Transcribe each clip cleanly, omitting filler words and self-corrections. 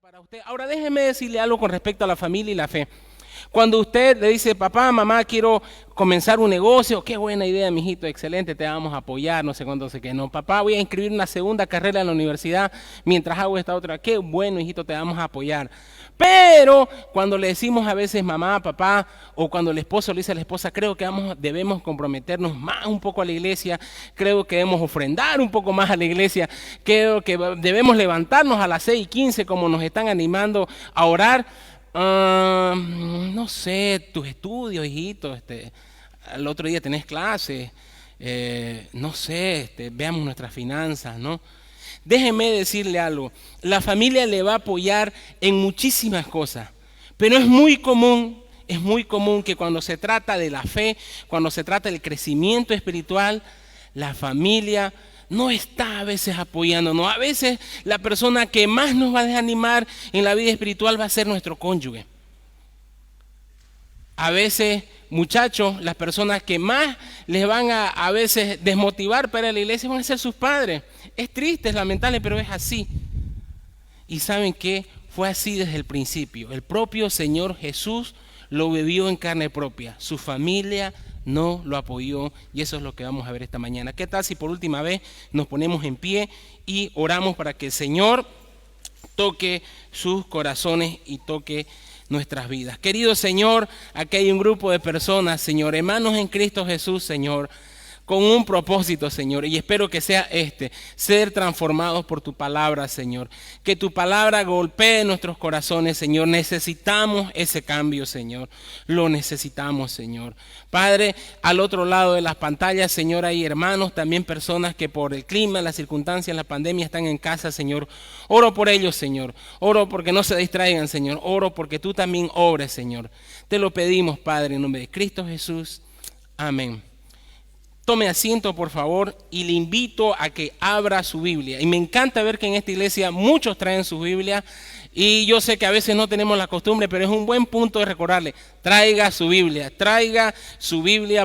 para usted. Ahora déjeme decirle algo con respecto a la familia y la fe. Cuando usted le dice, papá, mamá, quiero comenzar un negocio, qué buena idea, mijito, excelente, te vamos a apoyar, no sé cuándo, sé qué no. Papá, voy a inscribir una segunda carrera en la universidad mientras hago esta otra, qué bueno, hijito, te vamos a apoyar. Pero cuando le decimos a veces mamá, papá, o cuando el esposo le dice a la esposa, creo que debemos comprometernos más un poco a la iglesia, creo que debemos ofrendar un poco más a la iglesia, creo que debemos levantarnos a las 6:15 como nos están animando a orar. No sé, tus estudios, hijito, el otro día tenés clase, no sé, veamos nuestras finanzas, ¿no? Déjeme decirle algo, la familia le va a apoyar en muchísimas cosas, pero es muy común que cuando se trata de la fe, cuando se trata del crecimiento espiritual, la familia no está a veces apoyándonos. A veces la persona que más nos va a desanimar en la vida espiritual va a ser nuestro cónyuge. A veces, muchachos, las personas que más les van a veces desmotivar para la iglesia van a ser sus padres. Es triste, es lamentable, pero es así. Y ¿saben qué? Fue así desde el principio. El propio Señor Jesús lo vivió en carne propia. Su familia no lo apoyó y eso es lo que vamos a ver esta mañana. ¿Qué tal si por última vez nos ponemos en pie y oramos para que el Señor toque sus corazones y toque nuestras vidas? Querido Señor, aquí hay un grupo de personas, Señor, hermanos en Cristo Jesús, Señor, con un propósito, Señor, y espero que sea ser transformados por tu palabra, Señor. Que tu palabra golpee nuestros corazones, Señor. Necesitamos ese cambio, Señor. Lo necesitamos, Señor. Padre, al otro lado de las pantallas, Señor, hay hermanos, también personas que por el clima, las circunstancias, la pandemia están en casa, Señor. Oro por ellos, Señor. Oro porque no se distraigan, Señor. Oro porque tú también obres, Señor. Te lo pedimos, Padre, en nombre de Cristo Jesús. Amén. Tome asiento, por favor, y le invito a que abra su Biblia. Y me encanta ver que en esta iglesia muchos traen su Biblia. Y yo sé que a veces no tenemos la costumbre, pero es un buen punto de recordarle. Traiga su Biblia,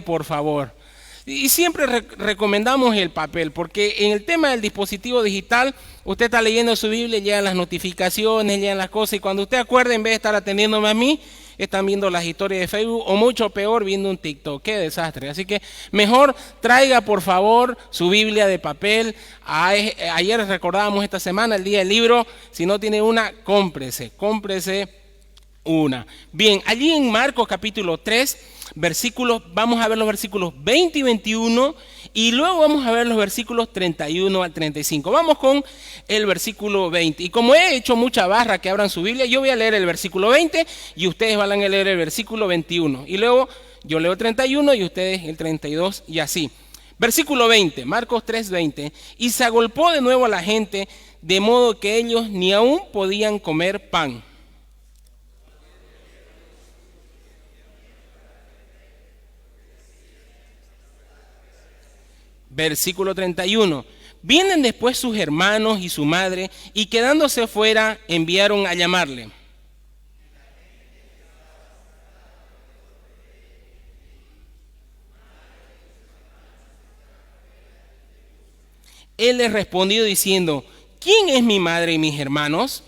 por favor. Y siempre recomendamos el papel, porque en el tema del dispositivo digital, usted está leyendo su Biblia, llegan las notificaciones, llegan las cosas, y cuando usted acuerde, en vez de estar atendiéndome a mí, están viendo las historias de Facebook o mucho peor viendo un TikTok. ¡Qué desastre! Así que mejor traiga por favor su Biblia de papel. Ayer recordábamos esta semana el día del libro. Si no tiene una, cómprese una. Bien, allí en Marcos capítulo 3, vamos a ver los versículos 20 y 21 y luego vamos a ver los versículos 31 al 35. Vamos con el versículo 20. Y como he hecho mucha barra que abran su Biblia, yo voy a leer el versículo 20 y ustedes van a leer el versículo 21. Y luego yo leo el 31 y ustedes el 32 y así. Versículo 20, Marcos 3, 20. Y se agolpó de nuevo a la gente, de modo que ellos ni aún podían comer pan. Versículo 31. Vienen después sus hermanos y su madre, y quedándose fuera, enviaron a llamarle. Él les respondió diciendo, ¿quién es mi madre y mis hermanos?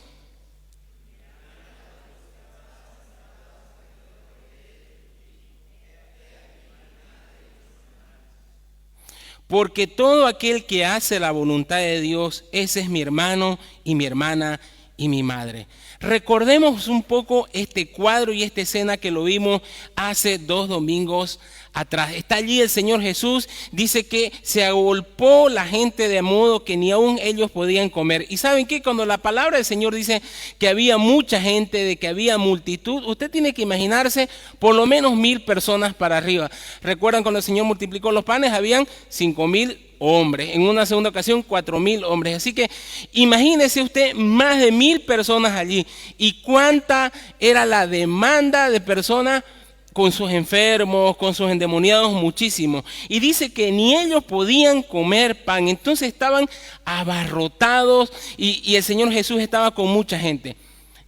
Porque todo aquel que hace la voluntad de Dios, ese es mi hermano y mi hermana y mi madre. Recordemos un poco este cuadro y esta escena que lo vimos hace 2 domingos atrás. Está allí el Señor Jesús, dice que se agolpó la gente de modo que ni aún ellos podían comer. Y ¿saben qué? Cuando la palabra del Señor dice que había mucha gente, de que había multitud, usted tiene que imaginarse por lo menos 1,000 personas para arriba. ¿Recuerdan cuando el Señor multiplicó los panes? Habían 5,000 hombres, en una segunda ocasión 4,000 hombres, así que imagínese usted más de 1,000 personas allí y cuánta era la demanda de personas con sus enfermos, con sus endemoniados, muchísimo. Y dice que ni ellos podían comer pan, entonces estaban abarrotados y el Señor Jesús estaba con mucha gente.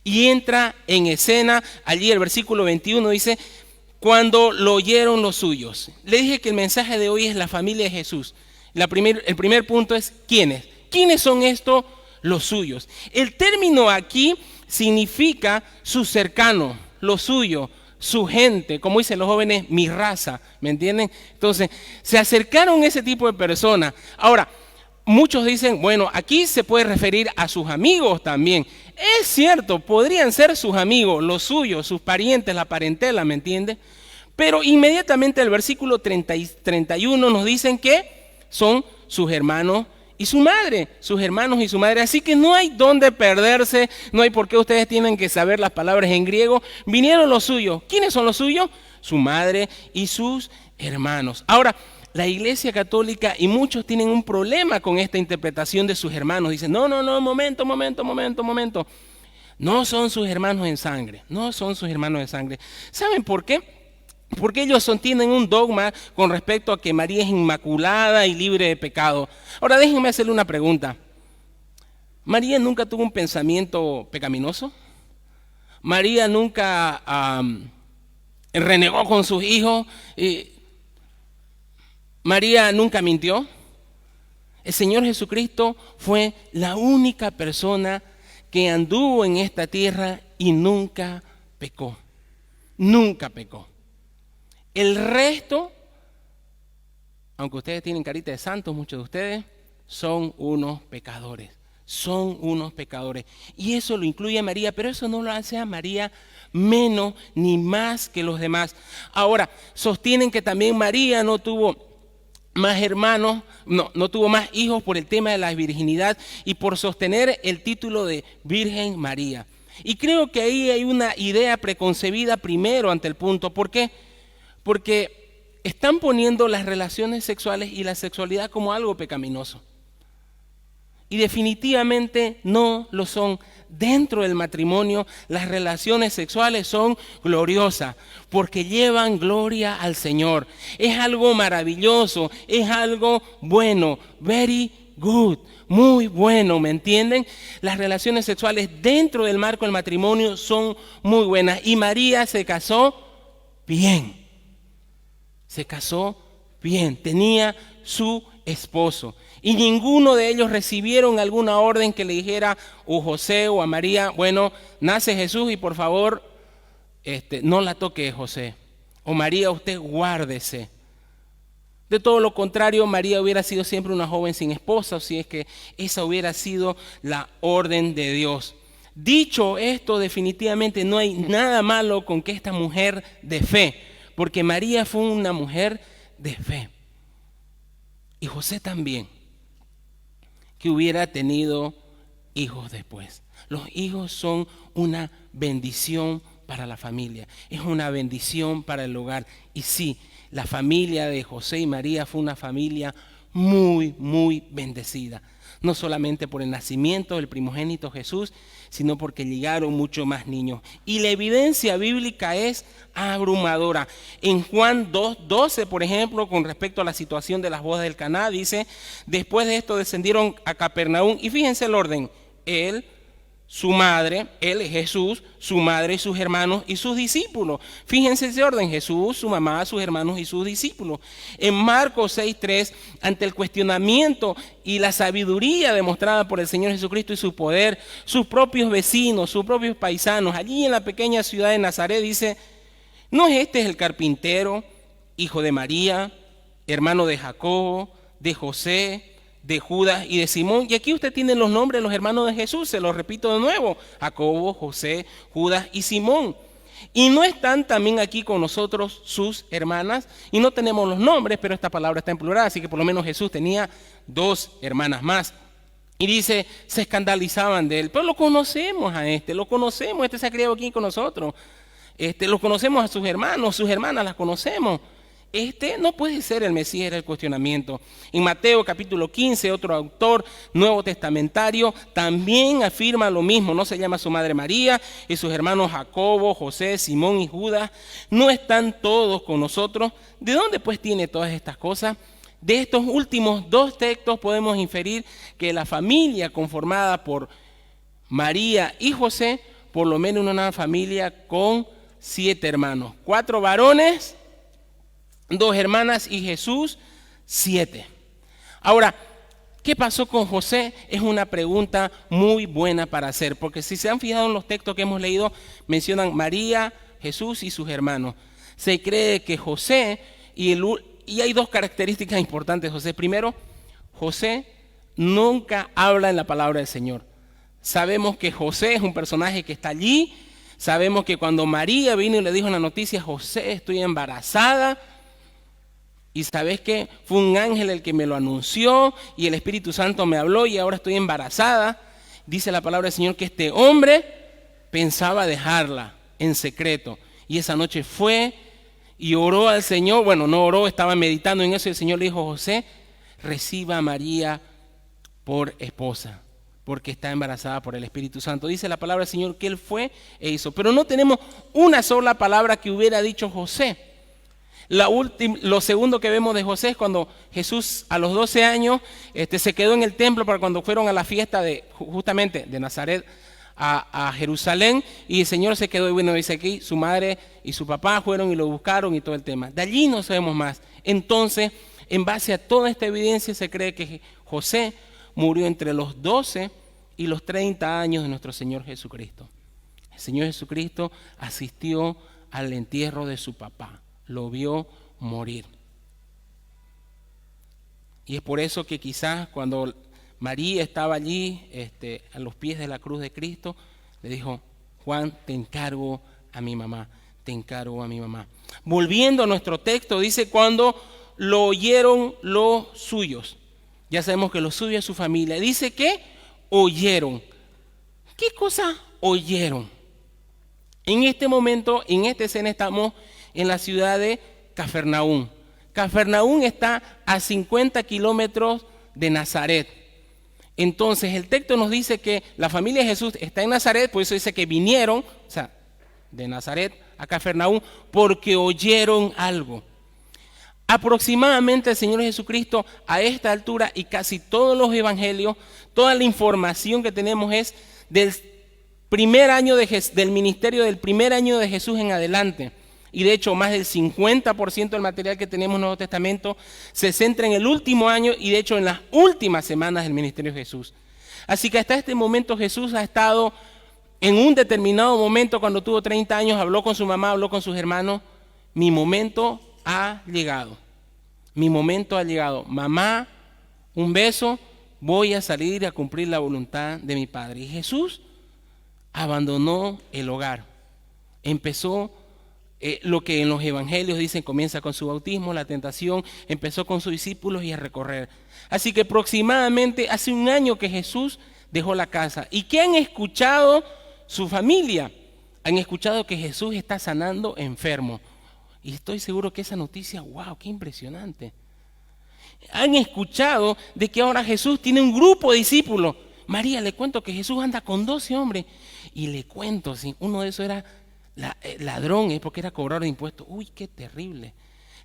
Y entra en escena, allí el versículo 21 dice, cuando lo oyeron los suyos. Le dije que el mensaje de hoy es la familia de Jesús. El primer punto es ¿quiénes? ¿Quiénes son estos los suyos? El término aquí significa su cercano, lo suyo, su gente, como dicen los jóvenes, mi raza, ¿me entienden? Entonces, se acercaron ese tipo de personas. Ahora, muchos dicen, bueno, aquí se puede referir a sus amigos también. Es cierto, podrían ser sus amigos, los suyos, sus parientes, la parentela, ¿me entiende? Pero inmediatamente el versículo 30 y 31 nos dicen que son sus hermanos y su madre, sus hermanos y su madre. Así que no hay dónde perderse, no hay por qué ustedes tienen que saber las palabras en griego. Vinieron los suyos. ¿Quiénes son los suyos? Su madre y sus hermanos. Ahora, la Iglesia Católica y muchos tienen un problema con esta interpretación de sus hermanos. Dicen, no, momento. No son sus hermanos en sangre, no son sus hermanos en sangre. ¿Saben por qué? Porque ellos tienen un dogma con respecto a que María es inmaculada y libre de pecado. Ahora déjenme hacerle una pregunta. ¿María nunca tuvo un pensamiento pecaminoso? ¿María nunca renegó con sus hijos? ¿María nunca mintió? El Señor Jesucristo fue la única persona que anduvo en esta tierra y nunca pecó. Nunca pecó. El resto, aunque ustedes tienen carita de santos, muchos de ustedes, son unos pecadores. Son unos pecadores. Y eso lo incluye a María, pero eso no lo hace a María menos ni más que los demás. Ahora, sostienen que también María no tuvo más hermanos, no tuvo más hijos por el tema de la virginidad y por sostener el título de Virgen María. Y creo que ahí hay una idea preconcebida primero ante el punto. ¿Por qué? Porque están poniendo las relaciones sexuales y la sexualidad como algo pecaminoso. Y definitivamente no lo son. Dentro del matrimonio, las relaciones sexuales son gloriosas porque llevan gloria al Señor. Es algo maravilloso, es algo bueno, very good, muy bueno, ¿me entienden? Las relaciones sexuales dentro del marco del matrimonio son muy buenas. Y María se casó bien. Se casó bien, tenía su esposo. Y ninguno de ellos recibieron alguna orden que le dijera o José o a María, bueno, nace Jesús y por favor no la toque José. O María, usted guárdese. De todo lo contrario, María hubiera sido siempre una joven sin esposa, o si es que esa hubiera sido la orden de Dios. Dicho esto, definitivamente no hay nada malo con que esta mujer de fe, porque María fue una mujer de fe. Y José también, que hubiera tenido hijos después. Los hijos son una bendición para la familia, es una bendición para el hogar. Y sí, la familia de José y María fue una familia muy, muy bendecida. No solamente por el nacimiento del primogénito Jesús, sino porque llegaron mucho más niños. Y la evidencia bíblica es abrumadora. En Juan 2:12, por ejemplo, con respecto a la situación de las bodas del Caná, dice, después de esto descendieron a Capernaum, y fíjense el orden, él, su madre, él es Jesús, su madre y sus hermanos y sus discípulos. Fíjense ese orden, Jesús, su mamá, sus hermanos y sus discípulos. En Marcos 6:3, ante el cuestionamiento y la sabiduría demostrada por el Señor Jesucristo y su poder, sus propios vecinos, sus propios paisanos, allí en la pequeña ciudad de Nazaret, dice, ¿no es este el carpintero, hijo de María, hermano de Jacobo, de José, de Judas y de Simón? Y aquí usted tiene los nombres de los hermanos de Jesús, se los repito de nuevo, Jacobo, José, Judas y Simón. Y no están también aquí con nosotros sus hermanas, y no tenemos los nombres, pero esta palabra está en plural, así que por lo menos Jesús tenía 2 hermanas más. Y dice, se escandalizaban de él, pero lo conocemos lo conocemos, se ha criado aquí con nosotros. Lo conocemos a sus hermanos, sus hermanas las conocemos. No puede ser el Mesías, era el cuestionamiento. En Mateo capítulo 15, otro autor nuevo testamentario también afirma lo mismo. No se llama su madre María y sus hermanos Jacobo, José, Simón y Judas. No están todos con nosotros. ¿De dónde pues tiene todas estas cosas? De estos últimos 2 textos podemos inferir que la familia conformada por María y José, por lo menos una familia con 7 hermanos, 4 varones, 2 hermanas y Jesús, 7. Ahora, ¿Qué pasó con José? Es una pregunta muy buena para hacer, porque si se han fijado en los textos que hemos leído, mencionan María, Jesús y sus hermanos. Se cree que José, y hay dos características importantes de José. Primero, José nunca habla en la palabra del Señor. Sabemos que José es un personaje que está allí. Sabemos que cuando María vino y le dijo la noticia, José, estoy embarazada. Y sabes que fue un ángel el que me lo anunció y el Espíritu Santo me habló y ahora estoy embarazada. Dice la palabra del Señor que este hombre pensaba dejarla en secreto. Y esa noche fue y oró al Señor. Bueno, no oró, estaba meditando en eso y el Señor le dijo, José, reciba a María por esposa, porque está embarazada por el Espíritu Santo. Dice la palabra del Señor que él fue e hizo. Pero no tenemos una sola palabra que hubiera dicho José. Lo segundo que vemos de José es cuando Jesús a los 12 años se quedó en el templo para cuando fueron a la fiesta justamente de Nazaret a Jerusalén, y el Señor se quedó, y bueno, dice aquí, su madre y su papá fueron y lo buscaron y todo el tema. De allí no sabemos más. Entonces, en base a toda esta evidencia, se cree que José murió entre los 12 y los 30 años de nuestro Señor Jesucristo. El Señor Jesucristo asistió al entierro de su papá. Lo vio morir. Y es por eso que quizás cuando María estaba allí a los pies de la cruz de Cristo, le dijo, Juan, te encargo a mi mamá, te encargo a mi mamá. Volviendo a nuestro texto, dice cuando lo oyeron los suyos. Ya sabemos que los suyos es su familia. Dice que oyeron. ¿Qué cosa oyeron? En este momento, en esta escena estamos en la ciudad de Cafarnaúm. Cafarnaúm está a 50 kilómetros de Nazaret. Entonces el texto nos dice que la familia de Jesús está en Nazaret, por eso dice que vinieron, o sea, de Nazaret a Cafarnaúm, porque oyeron algo. Aproximadamente el Señor Jesucristo a esta altura y casi todos los evangelios, toda la información que tenemos es del primer año del ministerio, del primer año de Jesús en adelante. Y de hecho más del 50% del material que tenemos en el Nuevo Testamento se centra en el último año y de hecho en las últimas semanas del ministerio de Jesús. Así que hasta este momento Jesús ha estado en un determinado momento, cuando tuvo 30 años, habló con su mamá, habló con sus hermanos, mi momento ha llegado. Mi momento ha llegado. Mamá, un beso, voy a salir a cumplir la voluntad de mi Padre. Y Jesús abandonó el hogar. Empezó lo que en los evangelios dicen, comienza con su bautismo, la tentación, empezó con sus discípulos y a recorrer. Así que aproximadamente hace un año que Jesús dejó la casa. ¿Y qué han escuchado su familia? Han escuchado que Jesús está sanando enfermos. Y estoy seguro que esa noticia, wow, qué impresionante. Han escuchado de que ahora Jesús tiene un grupo de discípulos. María, le cuento que Jesús anda con 12 hombres. Y le cuento, si uno de esos era ladrón, porque era cobrador de impuestos. Uy, qué terrible.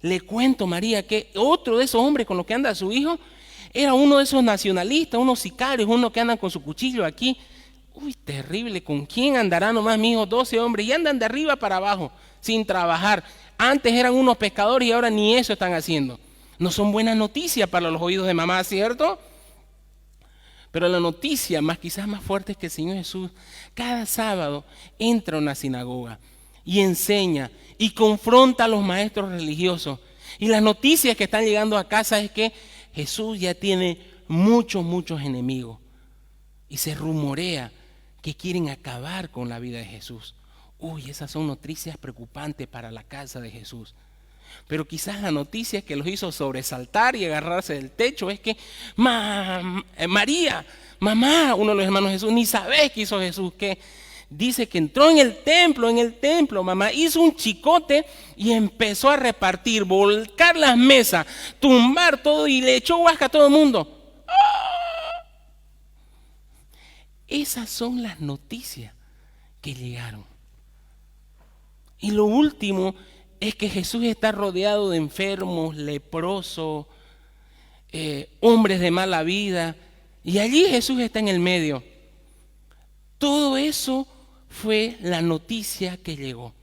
Le cuento, María, que otro de esos hombres con los que anda su hijo era uno de esos nacionalistas, unos sicarios, uno que andan con su cuchillo aquí. Uy, terrible. ¿Con quién andará nomás mi hijo? 12 hombres y andan de arriba para abajo sin trabajar. Antes eran unos pescadores y ahora ni eso están haciendo. No son buenas noticias para los oídos de mamá, ¿cierto? Pero la noticia quizás más fuerte es que el Señor Jesús cada sábado entra a una sinagoga y enseña y confronta a los maestros religiosos. Y las noticias que están llegando a casa es que Jesús ya tiene muchos enemigos. Y se rumorea que quieren acabar con la vida de Jesús. Uy, esas son noticias preocupantes para la casa de Jesús. Pero quizás la noticia que los hizo sobresaltar y agarrarse del techo es que María, mamá, uno de los hermanos de Jesús, ni sabés qué hizo Jesús, que dice que entró en el templo, mamá, hizo un chicote y empezó a repartir, volcar las mesas, tumbar todo y le echó huasca a todo el mundo. ¡Ah! Esas son las noticias que llegaron. Y lo último es que Jesús está rodeado de enfermos, leprosos, hombres de mala vida, y allí Jesús está en el medio. Todo eso fue la noticia que llegó.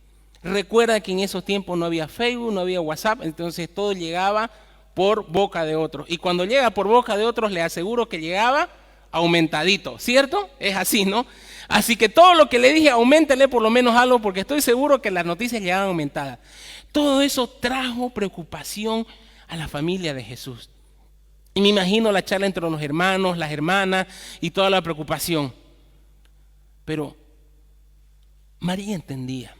Recuerda que en esos tiempos no había Facebook, no había WhatsApp, entonces todo llegaba por boca de otros. Y cuando llega por boca de otros, le aseguro que llegaba aumentadito, ¿cierto? Es así, ¿no? Así que todo lo que le dije, auméntele por lo menos algo, porque estoy seguro que las noticias llegaban aumentadas. Todo eso trajo preocupación a la familia de Jesús. Y me imagino la charla entre los hermanos, las hermanas y toda la preocupación. Pero María entendía.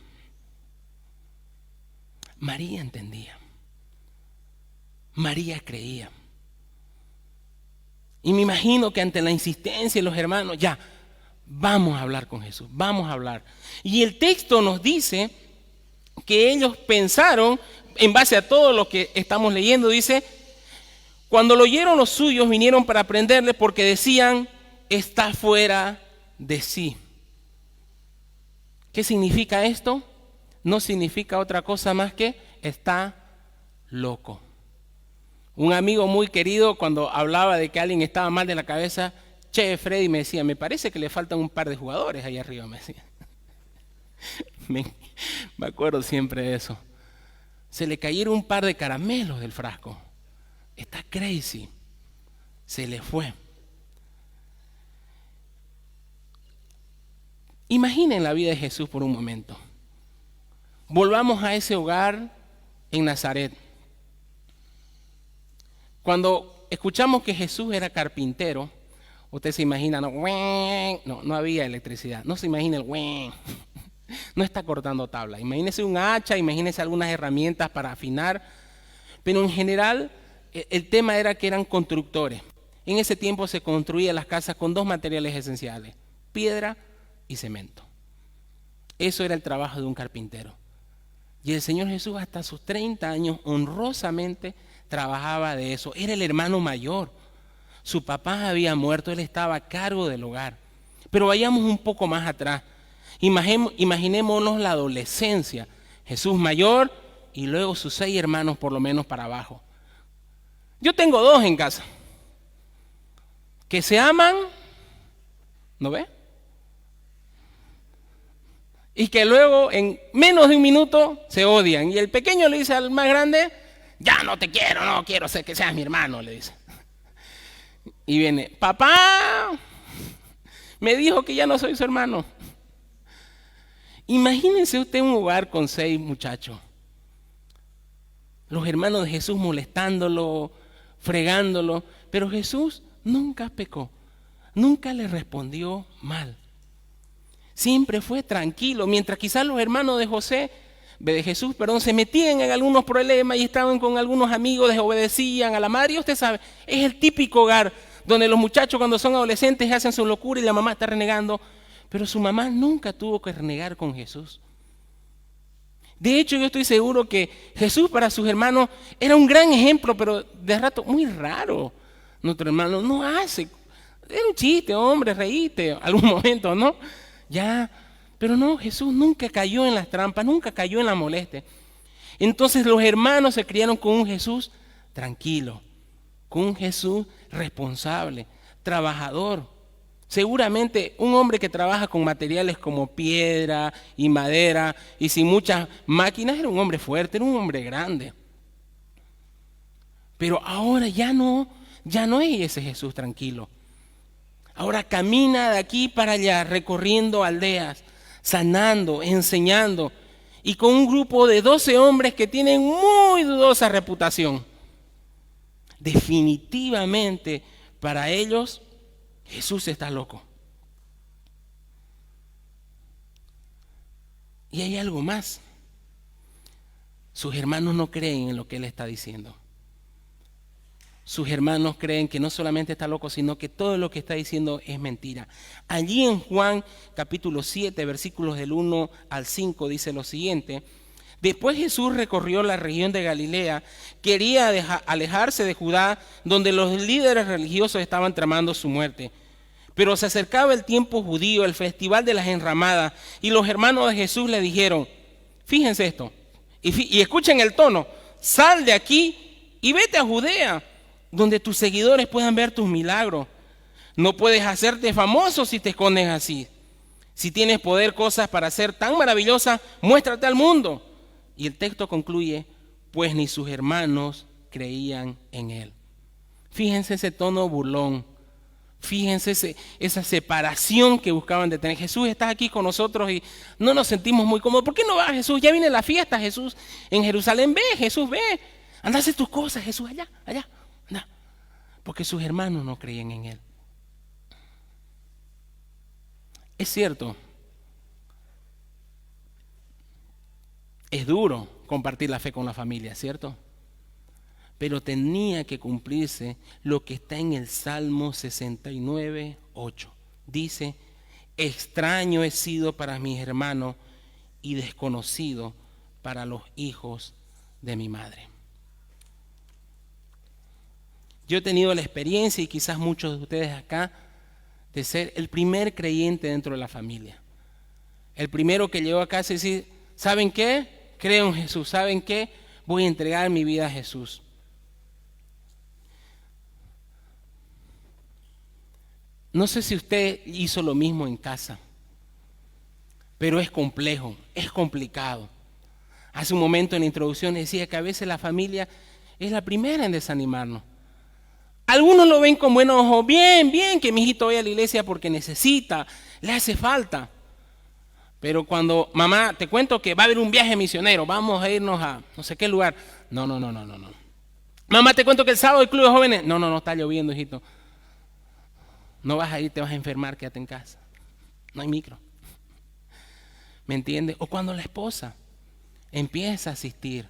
María entendía. María creía. Y me imagino que ante la insistencia de los hermanos, ya, vamos a hablar con Jesús, vamos a hablar. Y el texto nos dice que ellos pensaron, en base a todo lo que estamos leyendo, dice, cuando lo oyeron los suyos, vinieron para prenderle porque decían, está fuera de sí. ¿Qué significa esto? No significa otra cosa más que está loco. Un amigo muy querido, cuando hablaba de que alguien estaba mal de la cabeza, Che, Freddy me decía, me parece que le faltan un par de jugadores ahí arriba, me decía. Me acuerdo siempre de eso. Se le cayeron un par de caramelos del frasco. Está crazy. Se le fue. Imaginen la vida de Jesús por un momento. Volvamos a ese hogar en Nazaret. Cuando escuchamos que Jesús era carpintero, usted se imagina, no había electricidad, no se imagina el no está cortando tabla. Imagínese un hacha, imagínese algunas herramientas para afinar, pero en general el tema era que eran constructores. En ese tiempo se construían las casas con dos materiales esenciales, piedra y cemento. Eso era el trabajo de un carpintero. Y el Señor Jesús hasta sus 30 años honrosamente trabajaba de eso. Era el hermano mayor. Su papá había muerto, él estaba a cargo del hogar. Pero vayamos un poco más atrás. Imaginémonos la adolescencia. Jesús mayor y luego sus 6 hermanos por lo menos para abajo. Yo tengo 2 en casa. Que se aman, ¿no ve? Y que luego en menos de un minuto se odian. Y el pequeño le dice al más grande, ya no te quiero, no quiero ser que seas mi hermano, le dice. Y viene, papá, me dijo que ya no soy su hermano. Imagínense usted un hogar con 6 muchachos. Los hermanos de Jesús molestándolo, fregándolo. Pero Jesús nunca pecó, nunca le respondió mal. Siempre fue tranquilo, mientras quizás los hermanos de Jesús, se metían en algunos problemas y estaban con algunos amigos, desobedecían a la madre. Y usted sabe, es el típico hogar donde los muchachos cuando son adolescentes hacen su locura y la mamá está renegando. Pero su mamá nunca tuvo que renegar con Jesús. De hecho, yo estoy seguro que Jesús para sus hermanos era un gran ejemplo, pero de rato muy raro. Nuestro hermano no hace, era un chiste, hombre, reíste algún momento, ¿no? Ya, pero no, Jesús nunca cayó en las trampas, nunca cayó en la molestia. Entonces los hermanos se criaron con un Jesús tranquilo, con un Jesús responsable, trabajador. Seguramente un hombre que trabaja con materiales como piedra y madera y sin muchas máquinas era un hombre fuerte, era un hombre grande. Pero ahora ya no es ese Jesús tranquilo. Ahora camina de aquí para allá, recorriendo aldeas, sanando, enseñando, y con un grupo de 12 hombres que tienen muy dudosa reputación. Definitivamente, para ellos, Jesús está loco. Y hay algo más. Sus hermanos no creen en lo que él está diciendo. Sus hermanos creen que no solamente está loco, sino que todo lo que está diciendo es mentira. Allí en Juan capítulo 7, versículos del 1 al 5, dice lo siguiente. Después Jesús recorrió la región de Galilea, quería alejarse de Judá, donde los líderes religiosos estaban tramando su muerte. Pero se acercaba el tiempo judío, el festival de las enramadas, y los hermanos de Jesús le dijeron, fíjense esto, y escuchen el tono, sal de aquí y vete a Judea, donde tus seguidores puedan ver tus milagros. No puedes hacerte famoso si te escondes así. Si tienes poder, cosas para hacer tan maravillosas, muéstrate al mundo. Y el texto concluye, pues ni sus hermanos creían en Él. Fíjense ese tono burlón. Fíjense esa separación que buscaban de tener. Jesús, estás aquí con nosotros y no nos sentimos muy cómodos. ¿Por qué no vas, Jesús? Ya viene la fiesta, Jesús. En Jerusalén, ve, Jesús, ve. Anda a hacer tus cosas, Jesús, allá, anda. Porque sus hermanos no creían en Él. Es cierto, es duro compartir la fe con la familia, ¿cierto? Pero tenía que cumplirse lo que está en el Salmo 69:8. Dice, extraño he sido para mis hermanos y desconocido para los hijos de mi madre. Yo he tenido la experiencia, y quizás muchos de ustedes acá, de ser el primer creyente dentro de la familia. El primero que llegó a casa y decir, ¿saben qué? Creo en Jesús. ¿Saben qué? Voy a entregar mi vida a Jesús. No sé si usted hizo lo mismo en casa, pero es complejo, es complicado. Hace un momento en la introducción decía que a veces la familia es la primera en desanimarnos. Algunos lo ven con buenos ojos, bien, que mi hijito vaya a la iglesia porque necesita, le hace falta. Pero cuando, mamá, te cuento que va a haber un viaje misionero, vamos a irnos a no sé qué lugar. No. Mamá, te cuento que el sábado hay club de jóvenes. No, está lloviendo, hijito. No vas a ir, te vas a enfermar, quédate en casa. No hay micro. ¿Me entiendes? O cuando la esposa empieza a asistir,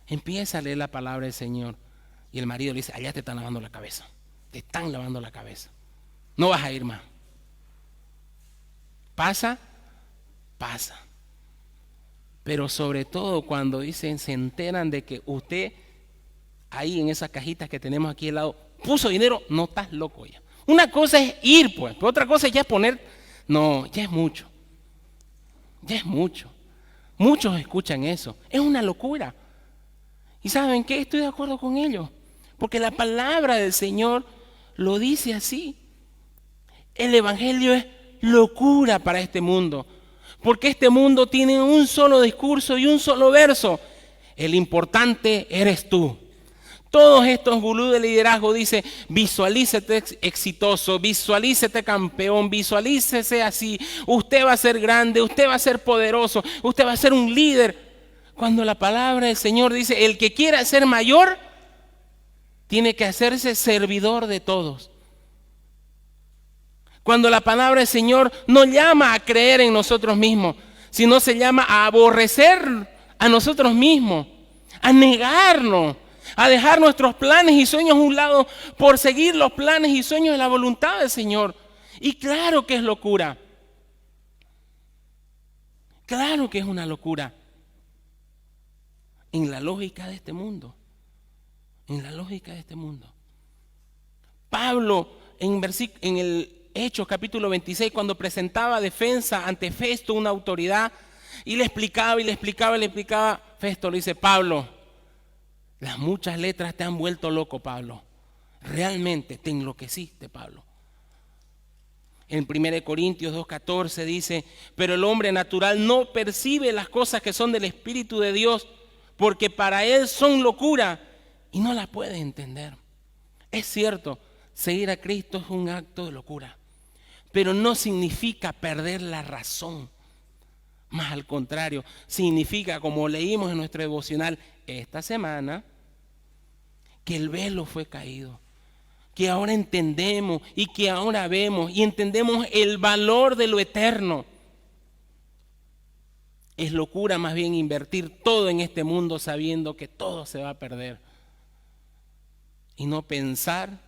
empieza a leer la palabra del Señor, y el marido le dice, allá te están lavando la cabeza. Te están lavando la cabeza. No vas a ir más. Pasa. Pero sobre todo cuando dicen, se enteran de que usted ahí en esas cajitas que tenemos aquí al lado puso dinero, no, estás loco ya. Una cosa es ir, pues, pero otra cosa es ya poner, no, ya es mucho. Muchos escuchan eso, es una locura. ¿Y saben qué? Estoy de acuerdo con ellos, porque la palabra del Señor lo dice así. El evangelio es locura para este mundo, porque este mundo tiene un solo discurso y un solo verso. El importante eres tú. Todos estos gurús de liderazgo dicen, visualícete exitoso, visualícete campeón, visualícese así. Usted va a ser grande, usted va a ser poderoso, usted va a ser un líder. Cuando la palabra del Señor dice, el que quiera ser mayor, tiene que hacerse servidor de todos. Cuando la palabra del Señor no llama a creer en nosotros mismos, sino se llama a aborrecer a nosotros mismos, a negarnos, a dejar nuestros planes y sueños a un lado por seguir los planes y sueños de la voluntad del Señor. Y claro que es locura. Claro que es una locura. En la lógica de este mundo. Pablo en el Hechos capítulo 26, cuando presentaba defensa ante Festo, una autoridad, y le explicaba, Festo le dice, Pablo, las muchas letras te han vuelto loco, Pablo. Realmente te enloqueciste, Pablo. En 1 Corintios 2:14 dice, pero el hombre natural no percibe las cosas que son del Espíritu de Dios, porque para él son locura y no las puede entender. Es cierto, seguir a Cristo es un acto de locura, pero no significa perder la razón. Más al contrario, significa, como leímos en nuestro devocional esta semana, que el velo fue caído, que ahora entendemos y que ahora vemos y entendemos el valor de lo eterno. Es locura más bien invertir todo en este mundo sabiendo que todo se va a perder y no pensar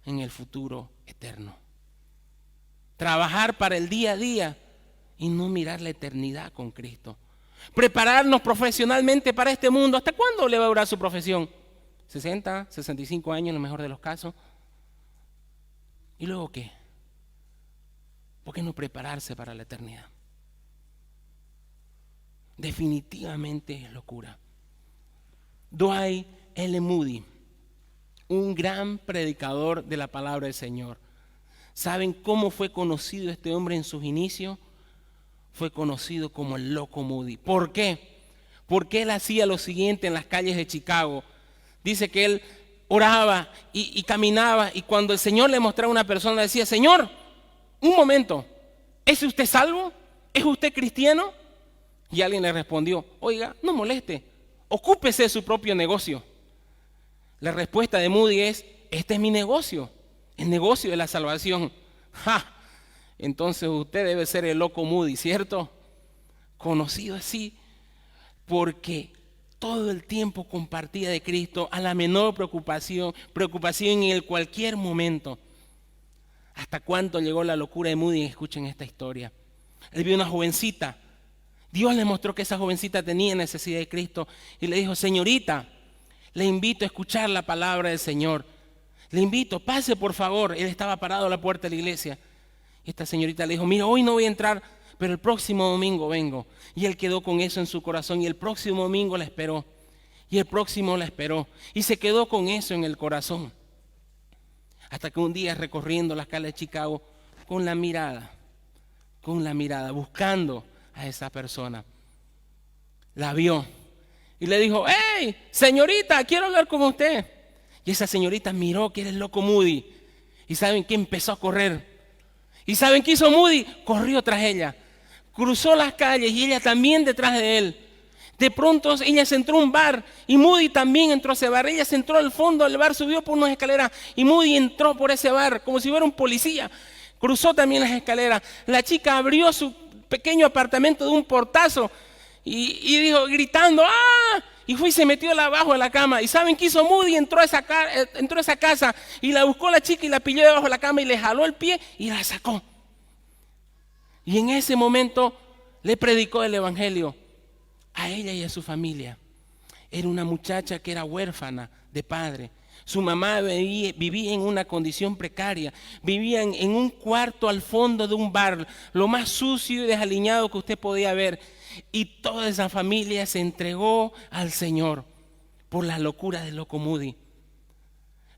en el futuro eterno. Trabajar para el día a día y no mirar la eternidad con Cristo. Prepararnos profesionalmente para este mundo. ¿Hasta cuándo le va a durar su profesión? 60, 65 años en lo mejor de los casos. ¿Y luego qué? ¿Por qué no prepararse para la eternidad? Definitivamente es locura. Dwight L. Moody, un gran predicador de la palabra del Señor. ¿Saben cómo fue conocido este hombre en sus inicios? Fue conocido como el loco Moody. ¿Por qué? Porque él hacía lo siguiente en las calles de Chicago. Dice que él oraba y caminaba, y cuando el Señor le mostraba a una persona, decía: Señor, un momento, ¿es usted salvo? ¿Es usted cristiano? Y alguien le respondió: oiga, no moleste, ocúpese de su propio negocio. La respuesta de Moody es: este es mi negocio, el negocio de la salvación. ¡Ja! Entonces usted debe ser el loco Moody, ¿cierto? Conocido así porque todo el tiempo compartía de Cristo a la menor preocupación en cualquier momento. ¿Hasta cuánto llegó la locura de Moody? Escuchen esta historia. Él vio una jovencita. Dios le mostró que esa jovencita tenía necesidad de Cristo y le dijo: señorita, le invito a escuchar la palabra del Señor. Le invito, pase por favor. Él estaba parado a la puerta de la iglesia. Esta señorita le dijo: mira, hoy no voy a entrar, pero el próximo domingo vengo. Y él quedó con eso en su corazón, y el próximo domingo la esperó. Y el próximo la esperó. Y se quedó con eso en el corazón. Hasta que un día, recorriendo las calles de Chicago, con la mirada, buscando a esa persona, la vio y le dijo: ¡hey, señorita, quiero hablar con usted! Y esa señorita miró que era el loco Moody. ¿Y saben qué? Empezó a correr. ¿Y saben qué hizo Moody? Corrió tras ella. Cruzó las calles y ella también detrás de él. De pronto ella se entró a un bar y Moody también entró a ese bar. Ella se entró al fondo del bar, subió por unas escaleras y Moody entró por ese bar como si fuera un policía. Cruzó también las escaleras. La chica abrió su pequeño apartamento de un portazo y dijo, gritando: ¡ah! Y fue y se metió abajo de la cama. ¿Y saben qué hizo Moody? Entró a esa casa y la buscó la chica y la pilló debajo de la cama y le jaló el pie y la sacó. Y en ese momento le predicó el evangelio a ella y a su familia. Era una muchacha que era huérfana de padre. Su mamá vivía en una condición precaria. Vivían en un cuarto al fondo de un bar, lo más sucio y desaliñado que usted podía ver. Y toda esa familia se entregó al Señor por la locura del loco Moody.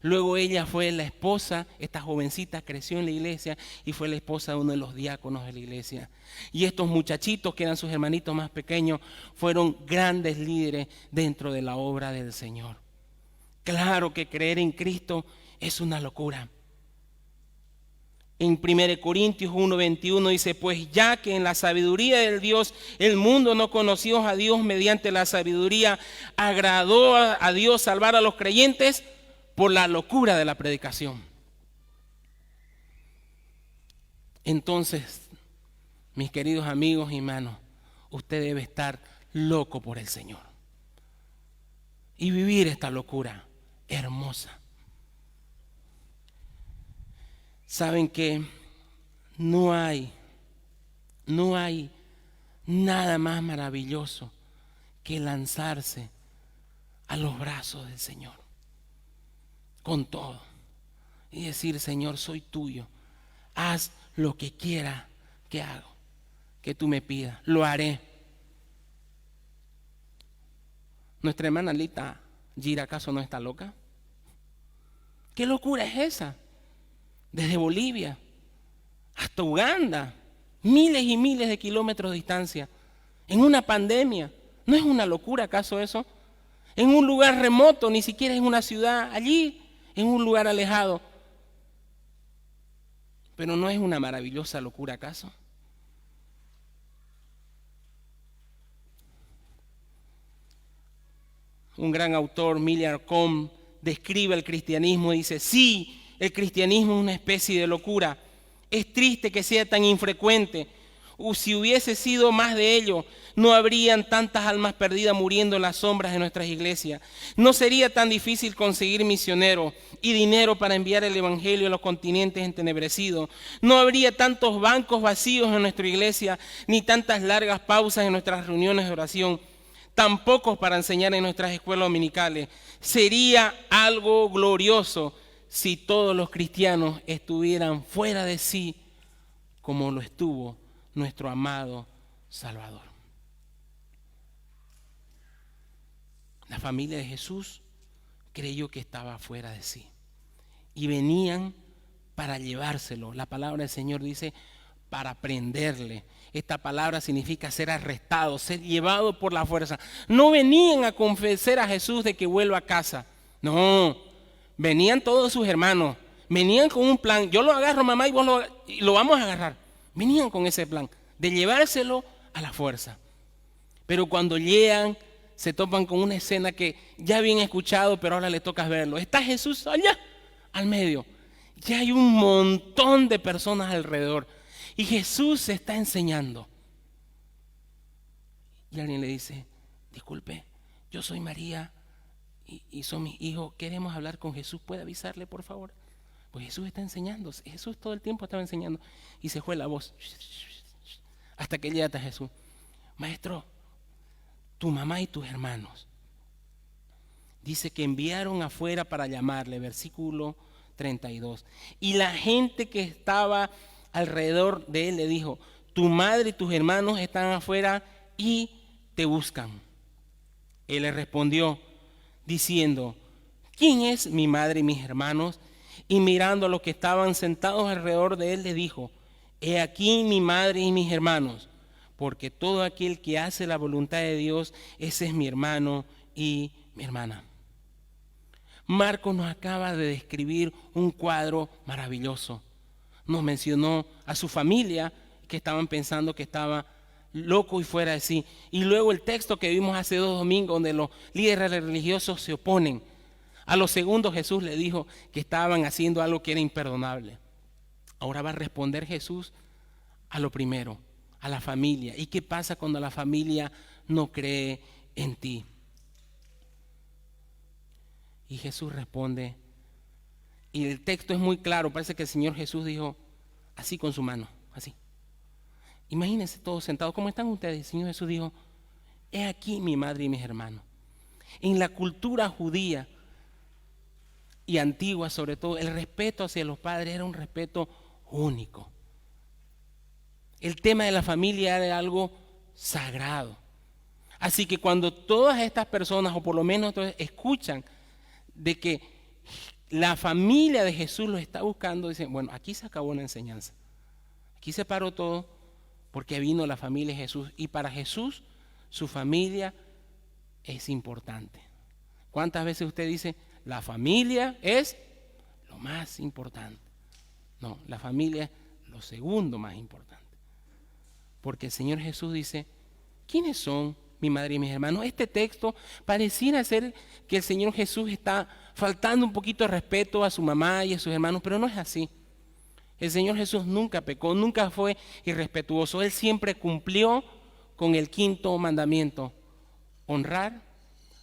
Luego ella fue la esposa, esta jovencita creció en la iglesia y fue la esposa de uno de los diáconos de la iglesia. Y estos muchachitos, que eran sus hermanitos más pequeños, fueron grandes líderes dentro de la obra del Señor. Claro que creer en Cristo es una locura. En 1 Corintios 1:21 dice: pues ya que en la sabiduría del Dios el mundo no conoció a Dios, mediante la sabiduría agradó a Dios salvar a los creyentes por la locura de la predicación. Entonces, mis queridos amigos y hermanos, usted debe estar loco por el Señor y vivir esta locura hermosa. Saben que no hay nada más maravilloso que lanzarse a los brazos del Señor con todo y decir: Señor, soy tuyo, haz lo que quiera que haga, que tú me pidas, lo haré. Nuestra hermana Lita Gira, ¿acaso no está loca? ¿Qué locura es esa? Desde Bolivia hasta Uganda, miles y miles de kilómetros de distancia, en una pandemia. ¿No es una locura acaso eso? En un lugar remoto, ni siquiera en una ciudad, allí, en un lugar alejado. Pero ¿no es una maravillosa locura acaso? Un gran autor, Millard Combe, describe el cristianismo y dice: sí, el cristianismo es una especie de locura. Es triste que sea tan infrecuente. Si hubiese sido más de ello, no habrían tantas almas perdidas muriendo en las sombras de nuestras iglesias. No sería tan difícil conseguir misioneros y dinero para enviar el evangelio a los continentes entenebrecidos. No habría tantos bancos vacíos en nuestra iglesia, ni tantas largas pausas en nuestras reuniones de oración, tan pocos para enseñar en nuestras escuelas dominicales. Sería algo glorioso si todos los cristianos estuvieran fuera de sí como lo estuvo nuestro amado Salvador. La familia de Jesús creyó que estaba fuera de sí y venían para llevárselo. La palabra del Señor dice: para prenderle. Esta palabra significa ser arrestado, ser llevado por la fuerza. No venían a convencer a Jesús de que vuelva a casa. No, venían todos sus hermanos, venían con un plan. Yo lo agarro, mamá, y y lo vamos a agarrar. Venían con ese plan de llevárselo a la fuerza. Pero cuando llegan, se topan con una escena que ya habían escuchado, pero ahora le toca verlo. Está Jesús allá, al medio. Ya hay un montón de personas alrededor. Y Jesús se está enseñando. Y alguien le dice, disculpe, yo soy María y son mis hijos. Queremos hablar con Jesús. ¿Puede avisarle, por favor? Pues Jesús está enseñando. Jesús todo el tiempo estaba enseñando. Y se fue la voz. Hasta que llega hasta Jesús. Maestro, tu mamá y tus hermanos. Dice que enviaron afuera para llamarle, versículo 32. Y la gente que estaba alrededor de él le dijo, tu madre y tus hermanos están afuera y te buscan. Él le respondió diciendo, ¿quién es mi madre y mis hermanos? Y mirando a los que estaban sentados alrededor de él, le dijo, he aquí mi madre y mis hermanos, porque todo aquel que hace la voluntad de Dios, ese es mi hermano y mi hermana. Marcos nos acaba de describir un cuadro maravilloso. Nos mencionó a su familia, que estaban pensando que estaba loco y fuera de sí. Y luego el texto que vimos hace 2 domingos, donde los líderes religiosos se oponen. A los segundos Jesús le dijo que estaban haciendo algo que era imperdonable. Ahora va a responder Jesús a lo primero, a la familia. ¿Y qué pasa cuando la familia no cree en ti? Y Jesús responde, y el texto es muy claro, parece que el Señor Jesús dijo, así con su mano, así. Imagínense todos sentados, ¿cómo están ustedes? El Señor Jesús dijo, he aquí mi madre y mis hermanos. En la cultura judía y antigua sobre todo, el respeto hacia los padres era un respeto único. El tema de la familia era algo sagrado. Así que cuando todas estas personas, o por lo menos escuchan de que la familia de Jesús lo está buscando, dicen, bueno, aquí se acabó una enseñanza. Aquí se paró todo porque vino la familia de Jesús. Y para Jesús, su familia es importante. ¿Cuántas veces usted dice, la familia es lo más importante? No, la familia es lo segundo más importante. Porque el Señor Jesús dice, ¿quiénes son mi madre y mis hermanos? Este texto pareciera ser que el Señor Jesús está faltando un poquito de respeto a su mamá y a sus hermanos, pero no es así. El Señor Jesús nunca pecó, nunca fue irrespetuoso. Él siempre cumplió con el 5.º mandamiento, honrar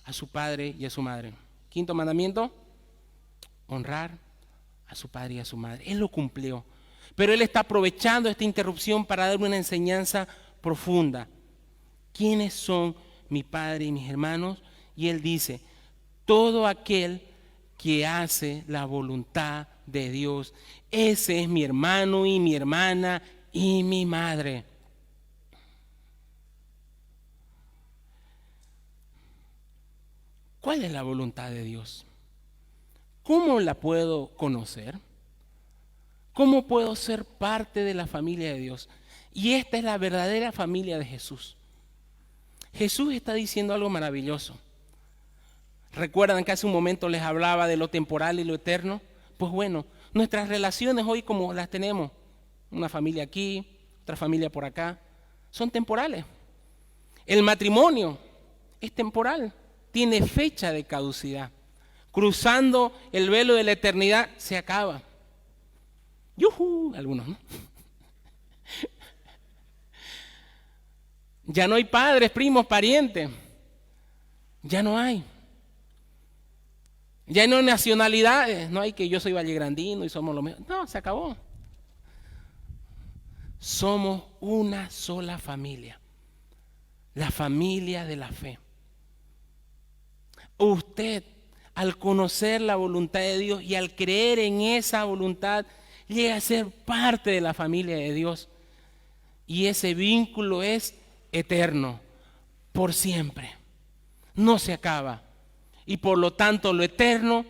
a su padre y a su madre. 5.º mandamiento, honrar a su padre y a su madre. Él lo cumplió. Pero Él está aprovechando esta interrupción para dar una enseñanza profunda. ¿Quiénes son mi padre y mis hermanos? Y Él dice, todo aquel que hace la voluntad de Dios, ese es mi hermano y mi hermana y mi madre. ¿Cuál es la voluntad de Dios? ¿Cómo la puedo conocer? ¿Cómo puedo ser parte de la familia de Dios? Y esta es la verdadera familia de Jesús. Jesús está diciendo algo maravilloso. ¿Recuerdan que hace un momento les hablaba de lo temporal y lo eterno? Pues bueno, nuestras relaciones hoy como las tenemos, una familia aquí, otra familia por acá, son temporales. El matrimonio es temporal, tiene fecha de caducidad. Cruzando el velo de la eternidad se acaba. ¡Yujú! Algunos, ¿no? Ya no hay padres, primos, parientes. Ya no hay. Ya no hay nacionalidades. No hay que yo soy vallegrandino y somos los mismos. No, se acabó. Somos una sola familia. La familia de la fe. Usted, al conocer la voluntad de Dios y al creer en esa voluntad, llega a ser parte de la familia de Dios. Y ese vínculo es eterno, por siempre. No se acaba. Y por lo tanto lo eterno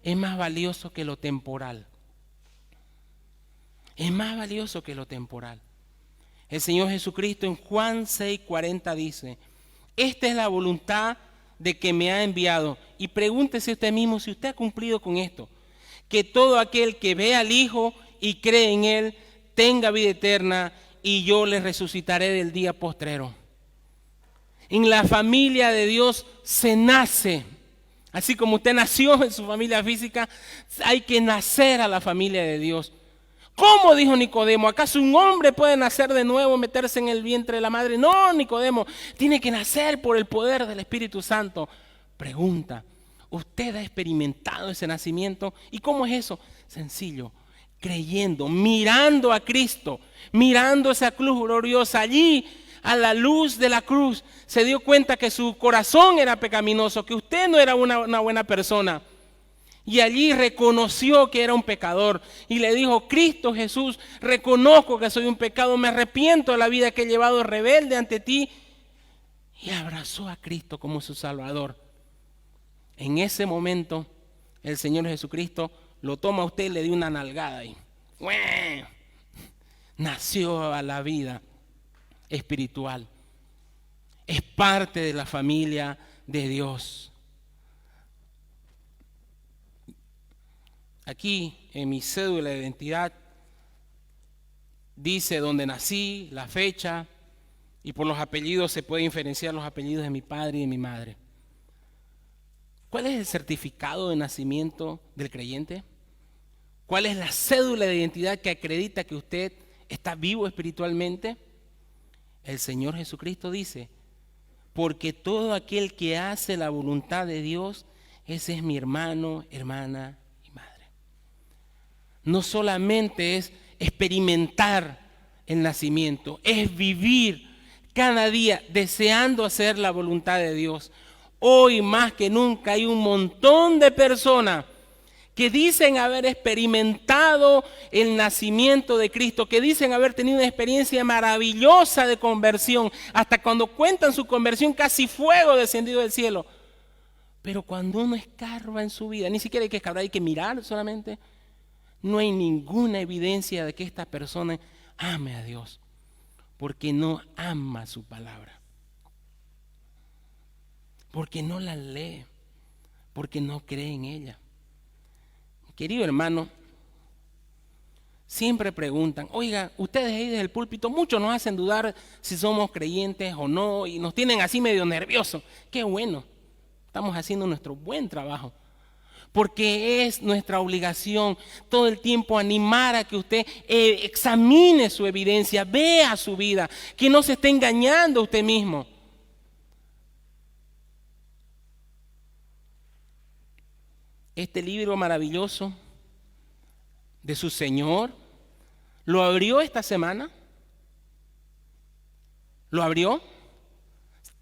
es más valioso que lo temporal. Es más valioso que lo temporal. El Señor Jesucristo en Juan 6:40 dice, esta es la voluntad de que me ha enviado. Y pregúntese usted mismo si usted ha cumplido con esto. Que todo aquel que ve al Hijo y cree en Él tenga vida eterna y yo le resucitaré del día postrero. En la familia de Dios se nace. Así como usted nació en su familia física, hay que nacer a la familia de Dios. ¿Cómo? Dijo Nicodemo. ¿Acaso un hombre puede nacer de nuevo, meterse en el vientre de la madre? No, Nicodemo, tiene que nacer por el poder del Espíritu Santo. Pregunta, ¿usted ha experimentado ese nacimiento? ¿Y cómo es eso? Sencillo, creyendo, mirando a Cristo, mirando esa cruz gloriosa. Allí, a la luz de la cruz, se dio cuenta que su corazón era pecaminoso, que usted no era una buena persona. Y allí reconoció que era un pecador y le dijo: Cristo Jesús, reconozco que soy un pecado, me arrepiento de la vida que he llevado rebelde ante ti. Y abrazó a Cristo como su Salvador. En ese momento, el Señor Jesucristo lo toma a usted y le dio una nalgada ahí. Nació a la vida espiritual. Es parte de la familia de Dios. Aquí en mi cédula de identidad dice dónde nací, la fecha, y por los apellidos se pueden diferenciar los apellidos de mi padre y de mi madre. ¿Cuál es el certificado de nacimiento del creyente? ¿Cuál es la cédula de identidad que acredita que usted está vivo espiritualmente? El Señor Jesucristo dice: porque todo aquel que hace la voluntad de Dios, ese es mi hermano, hermana. No solamente es experimentar el nacimiento, es vivir cada día deseando hacer la voluntad de Dios. Hoy más que nunca hay un montón de personas que dicen haber experimentado el nacimiento de Cristo, que dicen haber tenido una experiencia maravillosa de conversión. Hasta cuando cuentan su conversión, casi fuego descendido del cielo. Pero cuando uno escarba en su vida, ni siquiera hay que escarbar, hay que mirar solamente. No hay ninguna evidencia de que esta persona ame a Dios, porque no ama su palabra, porque no la lee, porque no cree en ella. Querido hermano, siempre preguntan: oiga, ustedes ahí desde el púlpito, muchos nos hacen dudar si somos creyentes o no, y nos tienen así medio nerviosos. Qué bueno, estamos haciendo nuestro buen trabajo. Porque es nuestra obligación todo el tiempo animar a que usted examine su evidencia, vea su vida, que no se esté engañando a usted mismo. Este libro maravilloso de su Señor, ¿lo abrió esta semana? ¿Lo abrió?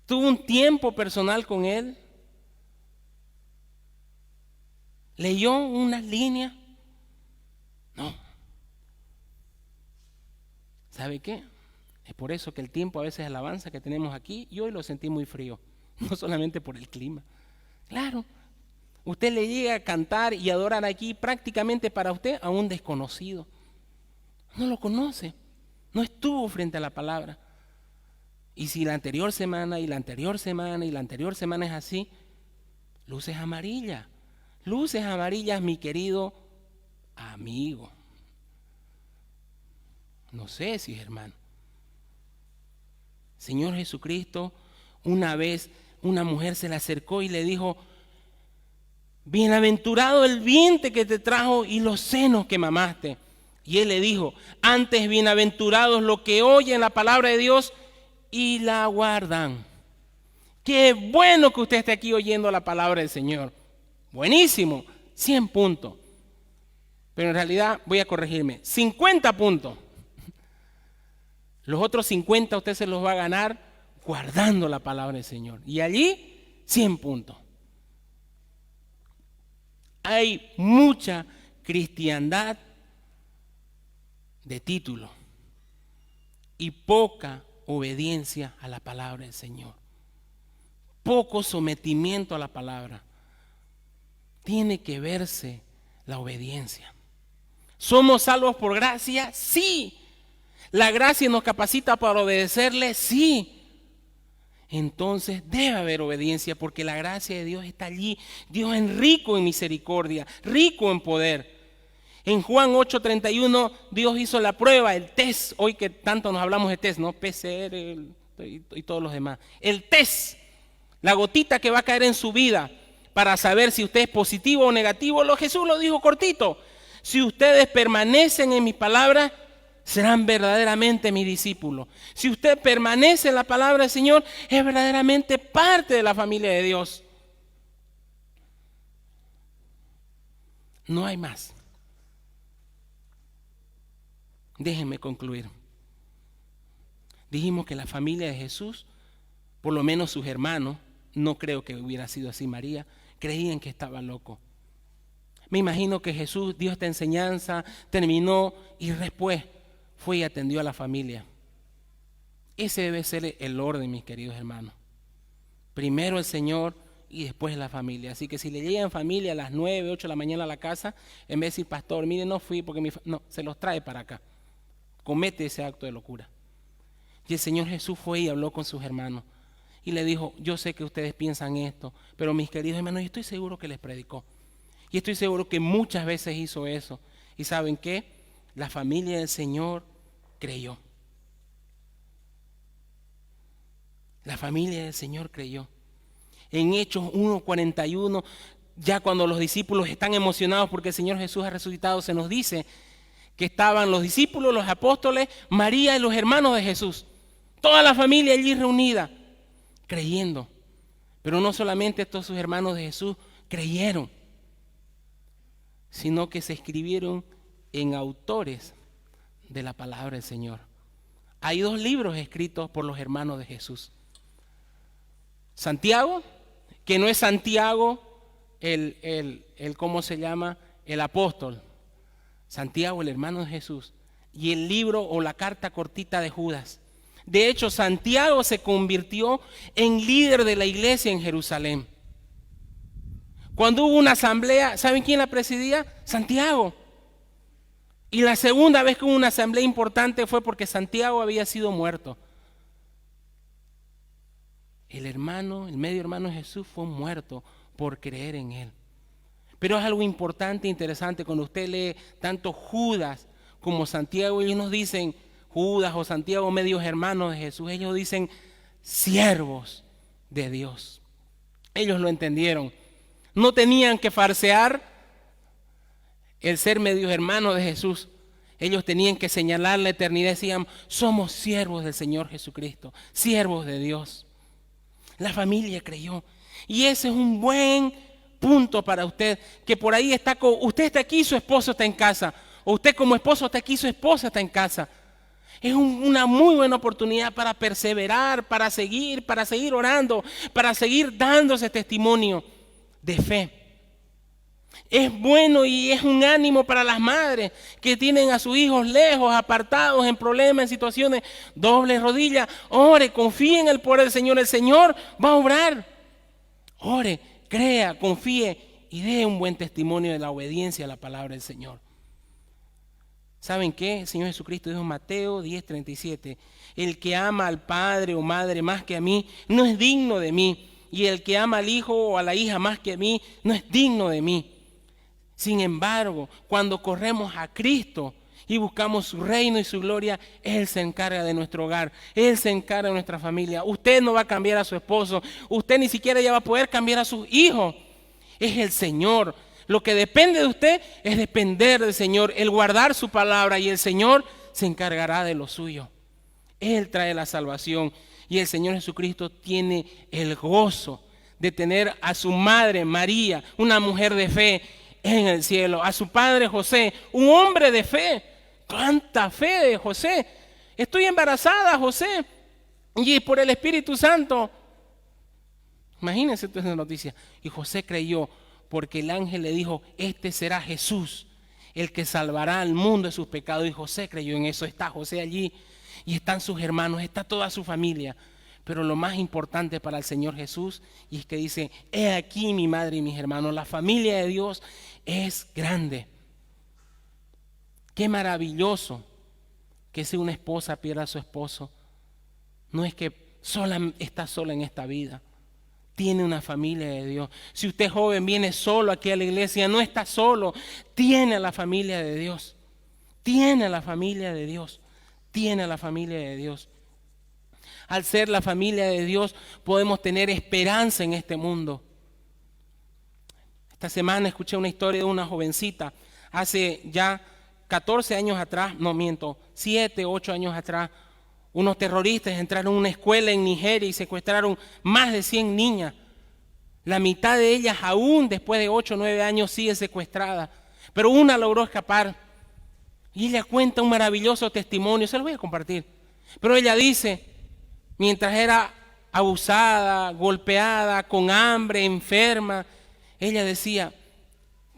¿Tuvo un tiempo personal con Él? ¿Leyó unas líneas? No. ¿Sabe qué? Es por eso que el tiempo a veces de alabanza que tenemos aquí, y hoy lo sentí muy frío, no solamente por el clima. Claro, usted le llega a cantar y adorar aquí prácticamente para usted a un desconocido. No lo conoce, no estuvo frente a la palabra. Y si la anterior semana y la anterior semana y la anterior semana es así, luces amarillas. Luces amarillas, mi querido amigo. No sé si es hermano. Señor Jesucristo, una vez una mujer se le acercó y le dijo: bienaventurado el vientre que te trajo y los senos que mamaste. Y él le dijo: antes bienaventurados los que oyen la palabra de Dios y la guardan. Qué bueno que usted esté aquí oyendo la palabra del Señor. Buenísimo, 100 puntos. Pero en realidad voy a corregirme, 50 puntos. Los otros 50 usted se los va a ganar guardando la palabra del Señor. Y allí 100 puntos. Hay mucha cristiandad de título y poca obediencia a la palabra del Señor. Poco sometimiento a la palabra. Tiene que verse la obediencia. ¿Somos salvos por gracia? Sí. ¿La gracia nos capacita para obedecerle? Sí. entonces debe haber obediencia, porque la gracia de Dios está allí. Dios es rico en misericordia, rico en poder. En Juan 8:31 Dios hizo la prueba, el test, hoy que tanto nos hablamos de test, ¿no? PCR y todos los demás. El test, la gotita que va a caer en su vida para saber si usted es positivo o negativo. Jesús lo dijo cortito: si ustedes permanecen en mi palabra, serán verdaderamente mis discípulos. Si usted permanece en la palabra del Señor, es verdaderamente parte de la familia de Dios. No hay más. Déjenme concluir. Dijimos que la familia de Jesús, por lo menos sus hermanos, no creo que hubiera sido así María, creían que estaba loco. Me imagino que Jesús dio esta enseñanza, terminó y después fue y atendió a la familia. Ese debe ser el orden, mis queridos hermanos. Primero el Señor y después la familia. Así que si le llegan familia a las 9, 8 de la mañana a la casa, en vez de decir, pastor, mire, no fui porque no, se los trae para acá. Comete ese acto de locura. Y el Señor Jesús fue y habló con sus hermanos y le dijo: yo sé que ustedes piensan esto, pero mis queridos hermanos, yo estoy seguro que les predicó. Y estoy seguro que muchas veces hizo eso. ¿Y saben qué? La familia del Señor creyó. La familia del Señor creyó. En Hechos 1:41, ya cuando los discípulos están emocionados porque el Señor Jesús ha resucitado, se nos dice que estaban los discípulos, los apóstoles, María y los hermanos de Jesús. Toda la familia allí reunida, creyendo. Pero no solamente estos sus hermanos de Jesús creyeron, sino que se escribieron en autores de la palabra del Señor. Hay 2 libros escritos por los hermanos de Jesús. Santiago, que no es Santiago ¿cómo se llama? El apóstol. Santiago, el hermano de Jesús. Y el libro o la carta cortita de Judas. De hecho, Santiago se convirtió en líder de la iglesia en Jerusalén. Cuando hubo una asamblea, ¿saben quién la presidía? Santiago. Y la segunda vez que hubo una asamblea importante fue porque Santiago había sido muerto. El medio hermano de Jesús fue muerto por creer en él. Pero es algo importante e interesante cuando usted lee tanto Judas como Santiago. Ellos nos dicen, Judas o Santiago, medios hermanos de Jesús, ellos dicen siervos de Dios. Ellos lo entendieron. No tenían que farsear el ser medios hermanos de Jesús. Ellos tenían que señalar la eternidad. Decían, somos siervos del Señor Jesucristo, siervos de Dios. La familia creyó. Y ese es un buen punto para usted, que por ahí usted está aquí, su esposo está en casa, o usted como esposo está aquí, su esposa está en casa. Es una muy buena oportunidad para perseverar, para seguir orando, para seguir dándose testimonio de fe. Es bueno y es un ánimo para las madres que tienen a sus hijos lejos, apartados, en problemas, en situaciones. Doble rodilla, ore, confíe en el poder del Señor. El Señor va a obrar. Ore, crea, confíe y dé un buen testimonio de la obediencia a la palabra del Señor. ¿Saben qué? El Señor Jesucristo dijo en Mateo 10:37, el que ama al padre o madre más que a mí no es digno de mí, y el que ama al hijo o a la hija más que a mí no es digno de mí. Sin embargo, cuando corremos a Cristo y buscamos su reino y su gloria, Él se encarga de nuestro hogar, Él se encarga de nuestra familia. Usted no va a cambiar a su esposo, usted ni siquiera ya va a poder cambiar a sus hijos. Es el Señor. Lo que depende de usted es depender del Señor, el guardar su palabra, y el Señor se encargará de lo suyo. Él trae la salvación y el Señor Jesucristo tiene el gozo de tener a su madre María, una mujer de fe, en el cielo, a su padre José, un hombre de fe. ¡Cuánta fe de José! Estoy embarazada, José, y por el Espíritu Santo. Imagínense toda esa noticia. Y José creyó porque el ángel le dijo, este será Jesús, el que salvará al mundo de sus pecados. Y José creyó en eso. Está José allí y están sus hermanos, está toda su familia. Pero lo más importante para el Señor Jesús, y es que dice, he aquí mi madre y mis hermanos. La familia de Dios es grande. Qué maravilloso que si una esposa pierda a su esposo. No es que está sola en esta vida. Tiene una familia de Dios. Si usted joven viene solo aquí a la iglesia, no está solo. Tiene a la familia de Dios. Tiene a la familia de Dios. Tiene a la familia de Dios. Al ser la familia de Dios podemos tener esperanza en este mundo. Esta semana escuché una historia de una jovencita. Hace ya 14 años atrás, no miento, 7, 8 años atrás, unos terroristas entraron a una escuela en Nigeria y secuestraron más de 100 niñas. La mitad de ellas aún después de 8 o 9 años sigue secuestrada. Pero una logró escapar. Y ella cuenta un maravilloso testimonio, se lo voy a compartir. Pero ella dice, mientras era abusada, golpeada, con hambre, enferma, ella decía,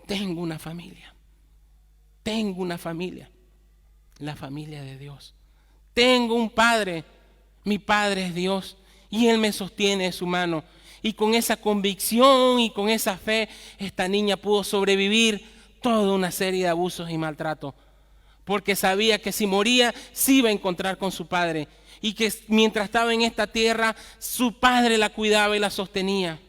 tengo una familia. Tengo una familia. La familia de Dios. Tengo un padre, mi padre es Dios y Él me sostiene de su mano. Y con esa convicción y con esa fe, esta niña pudo sobrevivir toda una serie de abusos y maltratos. Porque sabía que si moría, se iba a encontrar con su padre. Y que mientras estaba en esta tierra, su padre la cuidaba y la sostenía.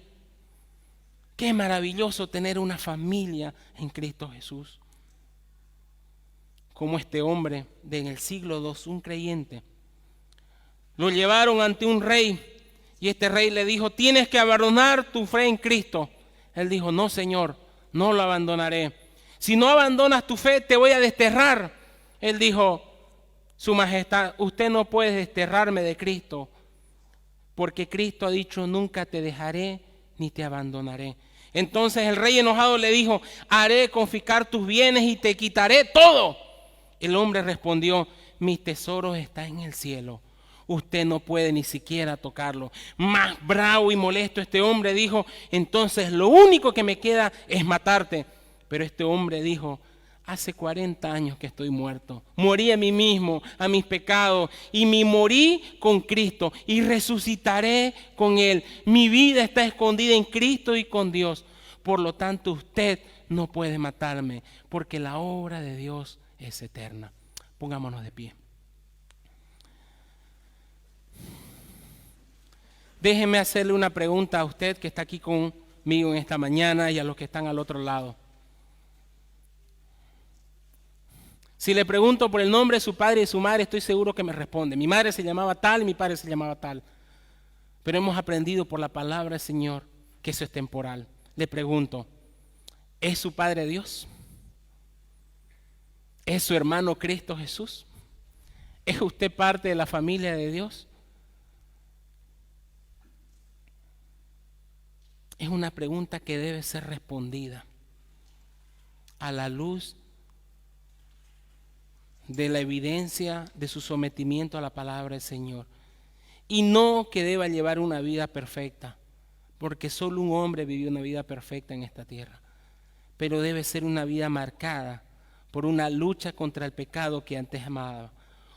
Qué maravilloso tener una familia en Cristo Jesús. Como este hombre en el siglo II, un creyente, lo llevaron ante un rey y este rey le dijo, tienes que abandonar tu fe en Cristo. Él dijo, no Señor, no lo abandonaré. Si no abandonas tu fe, te voy a desterrar. Él dijo, Su Majestad, usted no puede desterrarme de Cristo, porque Cristo ha dicho, nunca te dejaré ni te abandonaré. Entonces el rey enojado le dijo, haré confiscar tus bienes y te quitaré todo. El hombre respondió, mis tesoros están en el cielo. Usted no puede ni siquiera tocarlo. Más bravo y molesto este hombre dijo, entonces lo único que me queda es matarte. Pero este hombre dijo, hace 40 años que estoy muerto. Morí a mí mismo, a mis pecados, y me morí con Cristo y resucitaré con Él. Mi vida está escondida en Cristo y con Dios. Por lo tanto, usted no puede matarme, porque la obra de Dios es eterna. Pongámonos de pie. Déjeme hacerle una pregunta a usted que está aquí conmigo en esta mañana y a los que están al otro lado. Si le pregunto por el nombre de su padre y de su madre, estoy seguro que me responde. Mi madre se llamaba tal y mi padre se llamaba tal. Pero hemos aprendido por la palabra del Señor que eso es temporal. Le pregunto, ¿es su padre Dios? ¿Es su hermano Cristo Jesús? ¿Es usted parte de la familia de Dios? Es una pregunta que debe ser respondida a la luz de la evidencia de su sometimiento a la palabra del Señor. Y no que deba llevar una vida perfecta, porque solo un hombre vivió una vida perfecta en esta tierra. Pero debe ser una vida marcada por una lucha contra el pecado que antes amaba.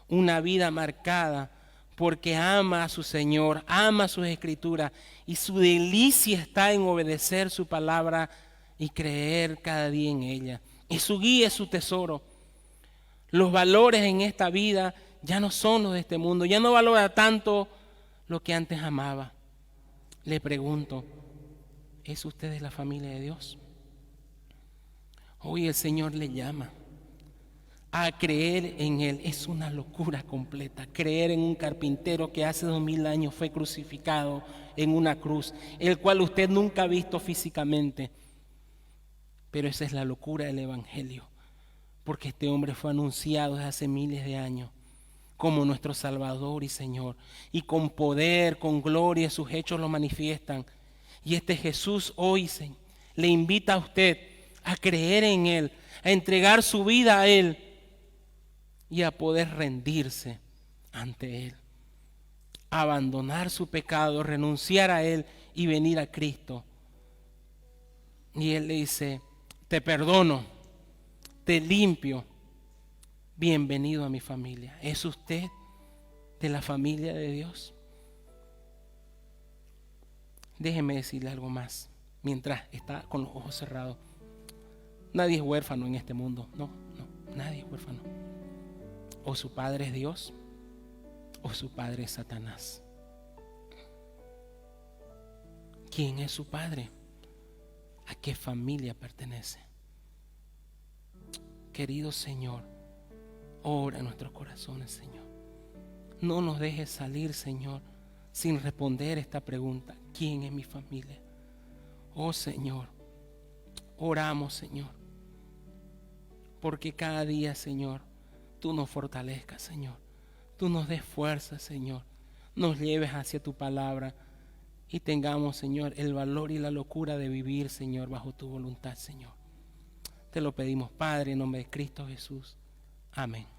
Una vida marcada porque ama a su Señor, ama sus Escrituras y su delicia está en obedecer su palabra y creer cada día en ella. Y su guía es su tesoro. Los valores en esta vida ya no son los de este mundo, ya no valora tanto lo que antes amaba. Le pregunto, ¿es usted de la familia de Dios? Hoy el Señor le llama a creer en Él. Es una locura completa creer en un carpintero que hace 2000 años fue crucificado en una cruz, el cual usted nunca ha visto físicamente. Pero esa es la locura del Evangelio, porque este hombre fue anunciado desde hace miles de años como nuestro Salvador y Señor, y con poder, con gloria sus hechos lo manifiestan. Y este Jesús hoy le invita a usted a creer en Él, a entregar su vida a Él y a poder rendirse ante Él, abandonar su pecado, renunciar a Él y venir a Cristo. Y Él le dice, te perdono, te limpio, bienvenido a mi familia. ¿Es usted de la familia de Dios? Déjeme decirle algo más mientras está con los ojos cerrados. Nadie es huérfano en este mundo, no, nadie es huérfano. O su padre es Dios o su padre es Satanás. quién es su padre, a qué familia pertenece. Querido Señor, obra en nuestros corazones, Señor. No nos dejes salir, Señor, sin responder esta pregunta: ¿quién es mi familia? Oh Señor, oramos, Señor, porque cada día, Señor, tú nos fortalezcas, Señor. Tú nos des fuerza, Señor. Nos lleves hacia tu palabra y tengamos, Señor, el valor y la locura de vivir, Señor, bajo tu voluntad, Señor. Te lo pedimos, Padre, en nombre de Cristo Jesús. Amén.